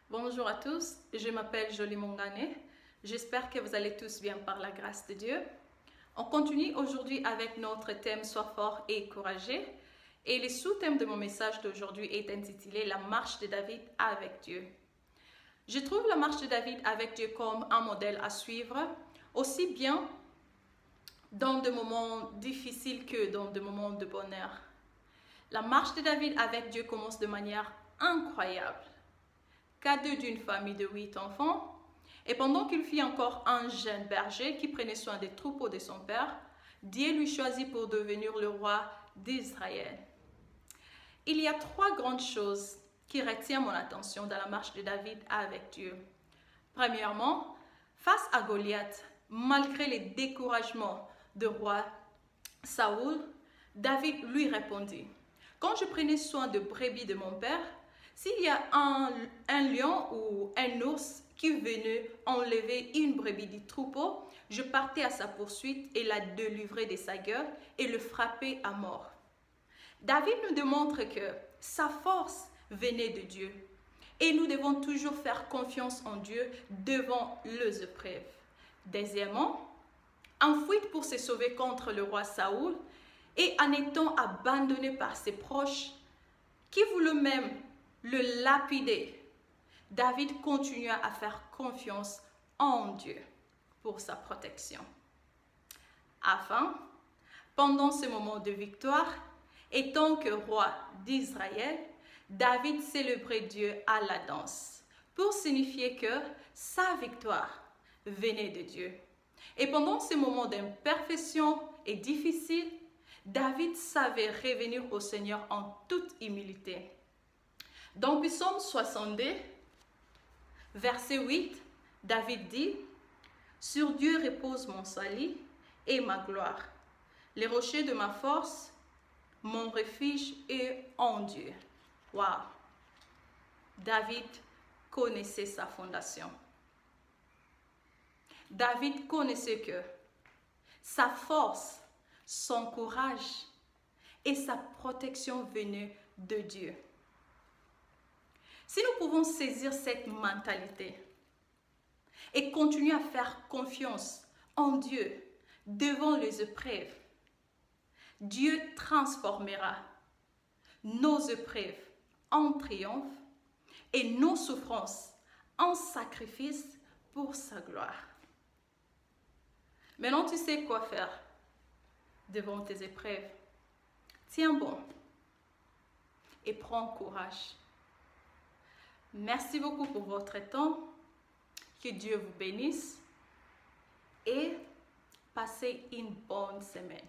Bonjour à tous, je m'appelle Jolie Mongane. J'espère que vous allez tous bien par la grâce de Dieu. On continue aujourd'hui avec notre thème Sois fort et courageux. Et le sous-thème de mon message d'aujourd'hui est intitulé La marche de David avec Dieu. Je trouve la marche de David avec Dieu comme un modèle à suivre, aussi bien dans des moments difficiles que dans des moments de bonheur. La marche de David avec Dieu commence de manière incroyable. Cadeau d'une famille de 8 enfants, et pendant qu'il fut encore un jeune berger qui prenait soin des troupeaux de son père, Dieu lui choisit pour devenir le roi d'Israël. Il y a 3 grandes choses qui retiennent mon attention dans la marche de David avec Dieu. Premièrement, face à Goliath, malgré les découragements du roi Saoul, David lui répondit: « Quand je prenais soin de brebis de mon père, s'il y a un lion ou un ours qui venait enlever une brebis du troupeau, je partais à sa poursuite et la délivrais de sa gueule et le frappais à mort. » David nous démontre que sa force venait de Dieu et nous devons toujours faire confiance en Dieu devant les épreuves. Deuxièmement, en fuite pour se sauver contre le roi Saoul et en étant abandonné par ses proches qui voulaient même le lapider, David continua à faire confiance en Dieu pour sa protection. Afin, pendant ce moment de victoire, et tant que roi d'Israël, David célébrait Dieu à la danse pour signifier que sa victoire venait de Dieu. Et pendant ces moments d'imperfection et difficiles, David savait revenir au Seigneur en toute humilité. Dans Psaume 62, verset 8, David dit: « Sur Dieu repose mon salut et ma gloire. Les rochers de ma force, mon refuge est en Dieu. » Waouh! David connaissait sa fondation. David connaissait que sa force, son courage et sa protection venaient de Dieu. Si nous pouvons saisir cette mentalité et continuer à faire confiance en Dieu devant les épreuves, Dieu transformera nos épreuves en triomphe et nos souffrances en sacrifice pour sa gloire. Maintenant, tu sais quoi faire devant tes épreuves. Tiens bon et prends courage. Merci beaucoup pour votre temps. Que Dieu vous bénisse et passez une bonne semaine.